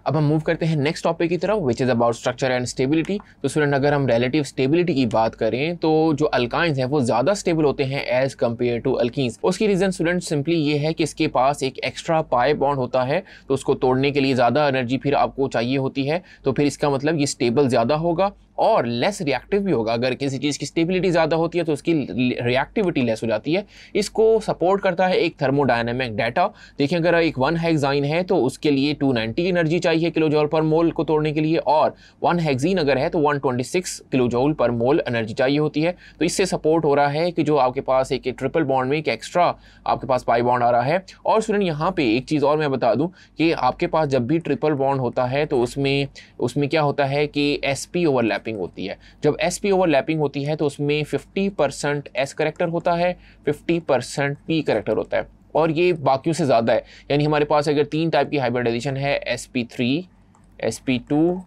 अब हम मूव करते हैं नेक्स्ट टॉपिक की तरफ, which is about structure and stability. तो स्टूडेंट अगर हम रिलेटिव स्टेबिलिटी की बात करें तो जो अल्काइंस हैं वो ज़्यादा स्टेबल होते हैं एज कम्पेयर टू अल्कीन्स। उसकी रीज़न स्टूडेंट सिंपली ये है कि इसके पास एक एक्स्ट्रा पाई बॉन्ड होता है, तो उसको तोड़ने के लिए ज़्यादा एनर्जी फिर आपको चाहिए होती है, तो फिर इसका मतलब ये स्टेबल ज़्यादा होगा और लेस रिएक्टिव भी होगा। अगर किसी चीज़ की स्टेबिलिटी ज़्यादा होती है तो उसकी रिएक्टिविटी लेस हो जाती है। इसको सपोर्ट करता है एक थर्मोडायनेमिक डाटा। देखिए अगर एक 1 हेक्साइन है तो उसके लिए 290 एनर्जी चाहिए किलो जूल पर मोल को तोड़ने के लिए, और 1 हेक्सीन अगर है तो 126 किलो जूल पर मोल एनर्जी चाहिए होती है। तो इससे सपोर्ट हो रहा है कि जो आपके पास एक ट्रिपल बॉन्ड में एक एक्स्ट्रा आपके पास पाई बॉन्ड आ रहा है। और स्टूडेंट यहाँ पे एक चीज़ और मैं बता दूँ कि आपके पास जब भी ट्रिपल बॉन्ड होता है तो उसमें क्या होता है कि sp ओवरलैपिंग होती है। जब sp ओवरलैपिंग होती है तो उसमें 50% s करेक्टर होता है, 50% p करेक्टर होता है, और ये बाकियों से ज़्यादा है। यानी हमारे पास अगर 3 टाइप की हाइब्रिडाइजेशन है, sp3, sp2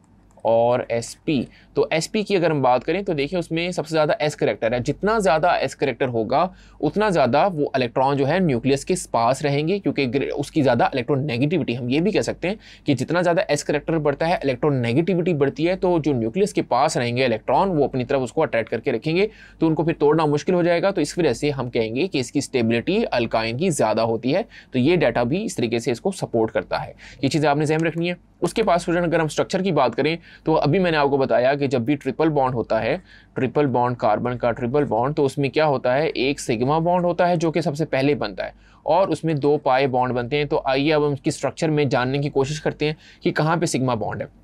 और sp, तो sp की अगर हम बात करें तो देखिए उसमें सबसे ज़्यादा s करेक्टर है। जितना ज़्यादा s करेक्टर होगा उतना ज़्यादा वो इलेक्ट्रॉन जो है न्यूक्लियस के पास रहेंगे, क्योंकि उसकी ज़्यादा इलेक्ट्रॉन नेगेटिविटी, हम ये भी कह सकते हैं कि जितना ज़्यादा s करेक्टर बढ़ता है इलेक्ट्रॉन नेगेटिविटी बढ़ती है, तो जो न्यूक्लियस के पास रहेंगे इलेक्ट्रॉन वो अपनी तरफ उसको अट्रैक्ट करके रखेंगे, तो उनको फिर तोड़ना मुश्किल हो जाएगा। तो इस वजह से हम कहेंगे कि इसकी स्टेबिलिटी अल्काइन की ज़्यादा होती है। तो ये डाटा भी इस तरीके से इसको सपोर्ट करता है। ये चीज़ें आपने ज़हन रखनी है। उसके पास स्टूडेंट अगर हम स्ट्रक्चर की बात करें तो अभी मैंने आपको बताया कि जब भी ट्रिपल बॉन्ड होता है, ट्रिपल बॉन्ड कार्बन का ट्रिपल बॉन्ड, तो उसमें क्या होता है, एक सिग्मा बॉन्ड होता है जो कि सबसे पहले बनता है, और उसमें 2 पाई बॉन्ड बनते हैं। तो आइए अब हम इसकी स्ट्रक्चर में जानने की कोशिश करते हैं कि कहाँ पे सिग्मा बॉन्ड है।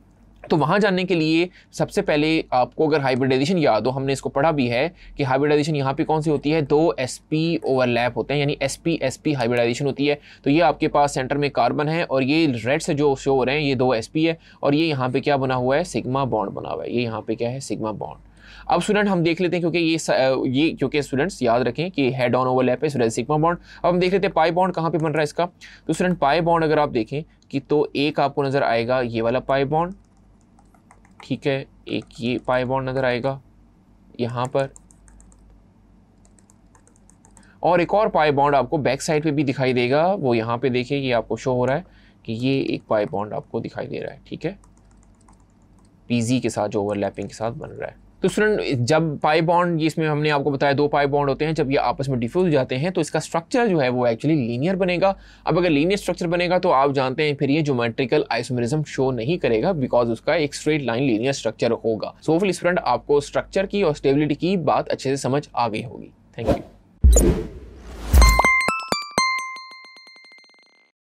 तो वहाँ जानने के लिए सबसे पहले आपको अगर हाइब्रिडाइजेशन याद हो, हमने इसको पढ़ा भी है कि हाइब्रिडाइजेशन यहाँ पे कौन सी होती है, 2 sp ओवरलैप होते हैं, यानी sp sp हाइब्रिडाइजेशन होती है। तो ये आपके पास सेंटर में कार्बन है और ये रेड से जो शो हो रहे हैं ये 2 sp है, और ये यहाँ पे क्या बना हुआ है, सिग्मा बॉन्ड बना हुआ है। ये यहाँ पे क्या है, सिग्मा बॉन्ड। अब स्टूडेंट हम देख लेते हैं, क्योंकि क्योंकि स्टूडेंट्स याद रखें कि हेड ऑन ओवरलैप है, इस वजह से सिग्मा बॉन्ड। अब हम देख लेते हैं पाई बॉन्ड कहाँ पे बन रहा है इसका। तो स्टूडेंट पाई बॉन्ड अगर आप देखें कि तो एक आपको नजर आएगा ये वाला पाई बॉन्ड, ठीक है, एक ये पाई बॉन्ड नजर आएगा यहाँ पर, और एक और पाई बॉन्ड आपको बैक साइड पे भी दिखाई देगा। वो यहाँ पे देखिए ये आपको शो हो रहा है कि ये एक पाई बॉन्ड आपको दिखाई दे रहा है, ठीक है, पीजी के साथ जो ओवरलैपिंग के साथ बन रहा है। तो स्टूडेंट जब पाई बॉन्ड, जिसमें हमने आपको बताया 2 पाई बॉन्ड होते हैं, जब ये आपस में डिफ्यूज हो जाते हैं तो इसका स्ट्रक्चर जो है वो एक्चुअली लीनियर बनेगा। अब अगर लीनियर स्ट्रक्चर बनेगा तो आप जानते हैं फिर ये ज्योमेट्रिकल आइसोमेरिज्म शो नहीं करेगा, बिकॉज उसका एक स्ट्रेट लाइन लीनियर स्ट्रक्चर होगा। सो होपफुली स्टूडेंट आपको स्ट्रक्चर की और स्टेबिलिटी की बात अच्छे से समझ आ गई होगी। Thank you.